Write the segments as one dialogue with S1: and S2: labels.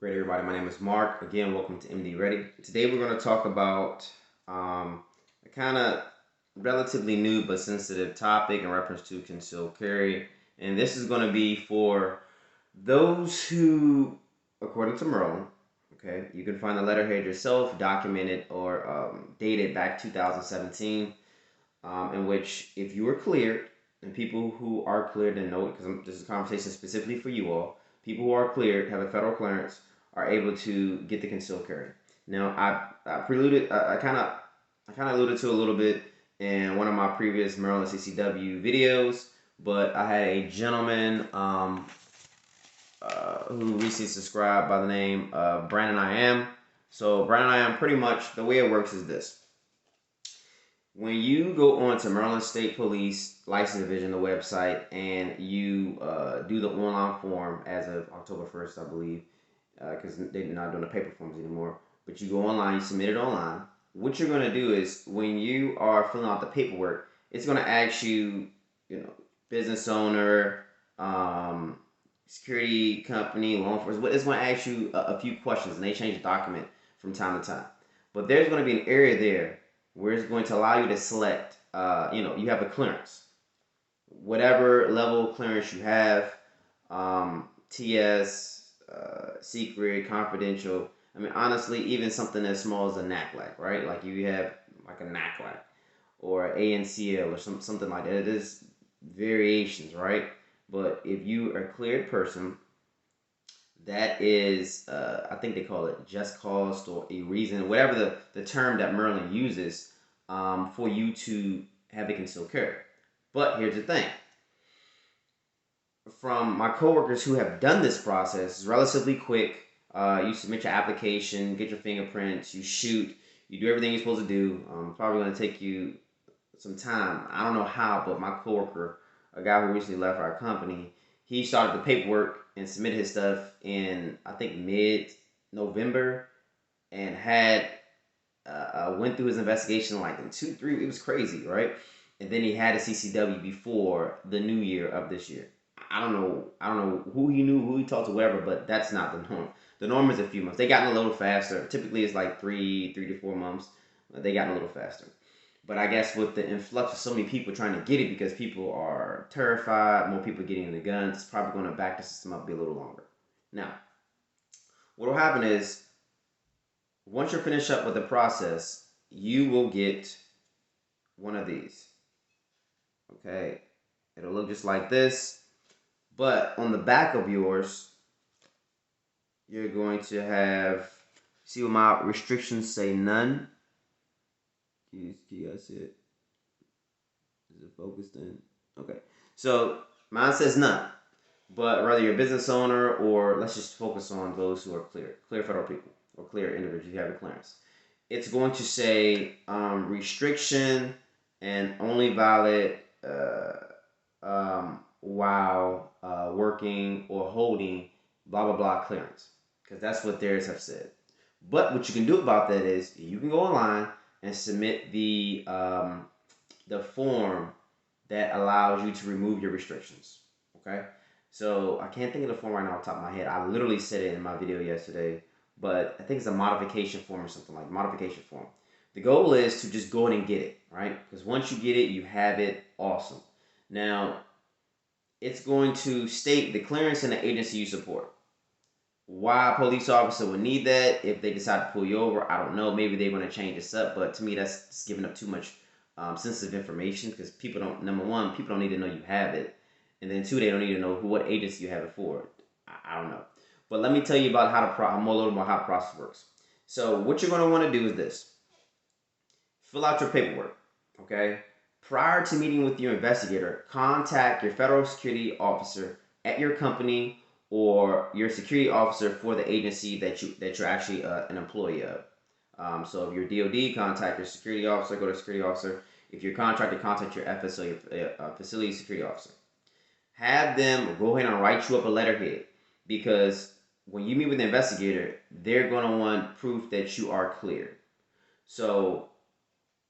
S1: Great, everybody. My name is Mark. Again, welcome to MD Ready. Today, we're going to talk about a kind of relatively new but sensitive topic in reference to concealed carry. And this is going to be for those who, according to Merlin, okay, you can find the letterhead yourself, documented or dated back 2017, in which if you were cleared, and people who are cleared and know, because this is a conversation specifically for you all, people who are cleared, have a federal clearance, are able to get the concealed carry. Now, I preluded, I kind of alluded to a little bit in one of my previous Maryland CCW videos, but I had a gentleman who recently subscribed by the name of Brandon I Am. So Brandon I Am, pretty much the way it works is this: when you go on to Maryland State Police License Division, the website, and you do the online form as of October 1st, I believe, because they're not doing the paper forms anymore. But you go online, you submit it online. What you're going to do is when you are filling out the paperwork, it's going to ask you, business owner, security company, law enforcement. It's going to ask you a few questions, and they change the document from time to time. But there's going to be an area there where it's going to allow you to select, you have a clearance. Whatever level of clearance you have, TS, secret, confidential. I mean, honestly, even something as small as a NACLAC, right? Like you have like a NACLAC or ANCL or something like that. There's variations, right? But if you are a cleared person, that is, I think they call it just cause or a reason, whatever the term that Merlin uses for you to have a concealed carry. But here's the thing: from my coworkers who have done this process, it's relatively quick. You submit your application, get your fingerprints, you shoot, you do everything you're supposed to do. It's probably going to take you some time. I don't know how, but my coworker, a guy who recently left our company, he started the paperwork and submitted his stuff in, I think, mid-November, and had went through his investigation like in 2, 3. It was crazy, right? And then he had a CCW before the new year of this year. I don't know. I don't know who he knew, who he talked to, whatever. But that's not the norm. The norm is a few months. They gotten a little faster. Typically, it's like 3 to 4 months. They gotten a little faster. But I guess with the influx of so many people trying to get it because people are terrified, more people getting the guns, it's probably going to back the system up, be a little longer. Now, what will happen is once you're finished up with the process, you will get one of these. Okay, it'll look just like this, but on the back of yours, you're going to have, see what my restrictions say, none. Can you guys see it? Is it focused in? Okay, so mine says none, but whether you're a business owner or let's just focus on those who are clear federal people or clear individuals who have a clearance. It's going to say restriction and only valid while working or holding blah blah blah clearance, because that's what theirs have said. But what you can do about that is you can go online and submit the form that allows you to remove your restrictions. Okay, so I can't think of the form right now off the top of my head. I literally said it in my video yesterday, but I think it's a modification form or something like modification form. The goal is to just go in and get it, right? Because once you get it, you have it. Awesome. Now, it's going to state the clearance and the agency you support. Why a police officer would need that if they decide to pull you over, I don't know. Maybe they're going to change this up, but to me, that's just giving up too much sensitive information because people don't, number one, people don't need to know you have it. And then two, they don't need to know what agency you have it for. I don't know. But let me tell you about more a little more how the process works. So what you're going to want to do is this: fill out your paperwork, okay? Prior to meeting with your investigator, contact your federal security officer at your company or your security officer for the agency that you're actually an employee of. So if you're DOD, contact your security officer. Go to security officer. If you're contracted, contact your FSO, your facility security officer. Have them go ahead and write you up a letterhead, because when you meet with the investigator, they're going to want proof that you are cleared. So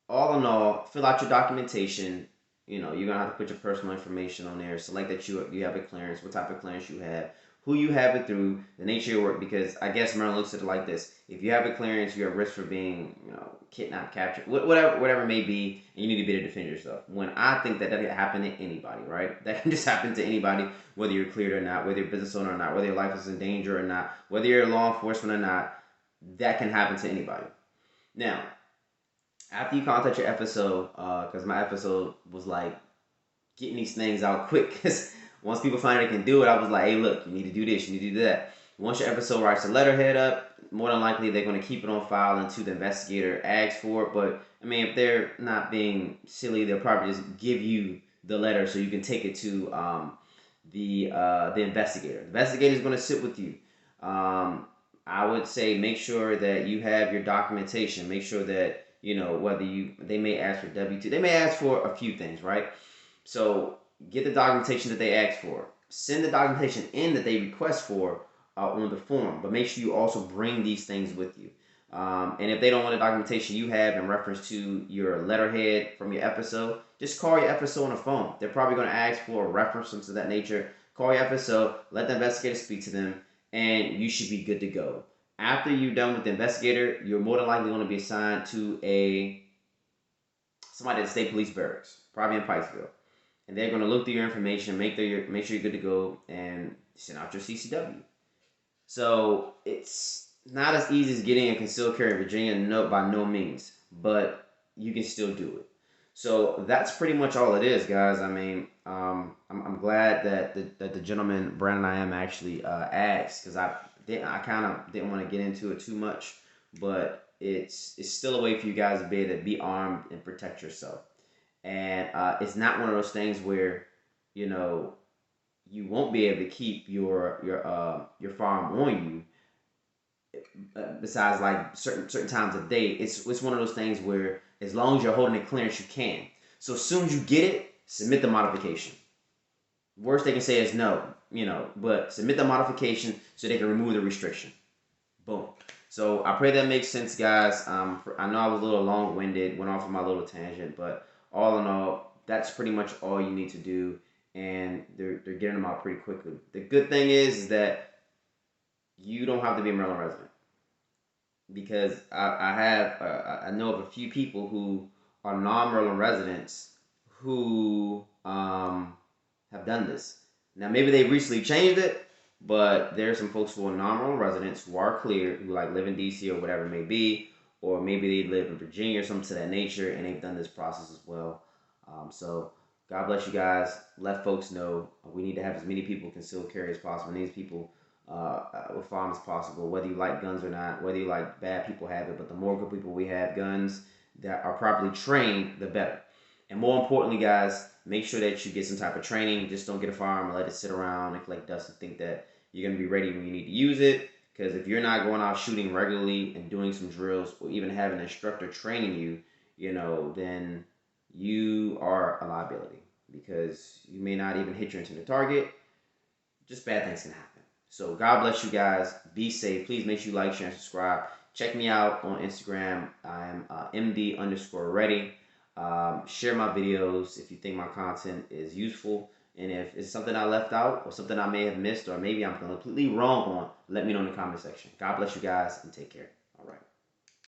S1: all in all, fill out your documentation. You're gonna have to put your personal information on there. Select that you have a clearance, what type of clearance you have, who you have it through, the nature of your work, because I guess Maryland looks at it like this. If you have a clearance, you're at risk for being, kidnapped, captured, whatever it may be, and you need to be able to defend yourself. When I think that can happen to anybody, right? That can just happen to anybody, whether you're cleared or not, whether you're a business owner or not, whether your life is in danger or not, whether you're law enforcement or not, that can happen to anybody. Now, after you contact your FSO, because my FSO was like getting these things out quick, because once people find they can do it, I was like, hey, look, you need to do this, you need to do that. Once your FSO writes a letterhead up, more than likely they're going to keep it on file until the investigator asks for it. But I mean, if they're not being silly, they'll probably just give you the letter so you can take it to the investigator. The investigator is going to sit with you. I would say make sure that you have your documentation. Make sure that whether they may ask for W-2, they may ask for a few things, right? So get the documentation that they ask for. Send the documentation in that they request for on the form, but make sure you also bring these things with you. And if they don't want the documentation you have in reference to your letterhead from your FSO, just call your FSO on the phone. They're probably going to ask for a reference to that nature. Call your FSO, let the investigator speak to them, and you should be good to go. After you're done with the investigator, you're more than likely going to be assigned to somebody at the state police barracks, probably in Pikesville. And they're going to look through your information, make sure you're good to go, and send out your CCW. So it's not as easy as getting a concealed carry in Virginia, no, by no means, but you can still do it. So that's pretty much all it is, guys. I mean, I'm glad that the gentleman Brandon I am actually asked, because I kind of didn't want to get into it too much, but it's still a way for you guys to be able to be armed and protect yourself. And it's not one of those things where you won't be able to keep your firearm on you. Besides, like certain times of day, it's one of those things where as long as you're holding a clearance, you can. So as soon as you get it, submit the modification. Worst they can say is no, but submit the modification so they can remove the restriction. Boom. So I pray that makes sense, guys. I know I was a little long-winded, went off on my little tangent, but all in all, that's pretty much all you need to do, and they're getting them out pretty quickly. The good thing is that you don't have to be a Maryland resident, because I know of a few people who are non-Maryland residents who have done this. Now maybe they recently changed it, but there are some folks who are non-Maryland residents who are clear, who like live in DC or whatever it may be, or maybe they live in Virginia or something to that nature, and they've done this process as well. So God bless you guys. Let folks know we need to have as many people concealed carry as possible. These people with firearms as possible, whether you like guns or not, whether you like bad people have it, but the more good people we have guns that are properly trained, the better. And more importantly, guys, make sure that you get some type of training. Just don't get a firearm and let it sit around and collect dust and think that you're going to be ready when you need to use it. Because if you're not going out shooting regularly and doing some drills, or even having an instructor training you, then you are a liability, because you may not even hit your intended target. Just bad things can happen. So God bless you guys. Be safe. Please make sure you like, share, and subscribe. Check me out on Instagram. I'm MD_ready. Share my videos if you think my content is useful. And if it's something I left out or something I may have missed or maybe I'm completely wrong on, let me know in the comment section. God bless you guys and take care.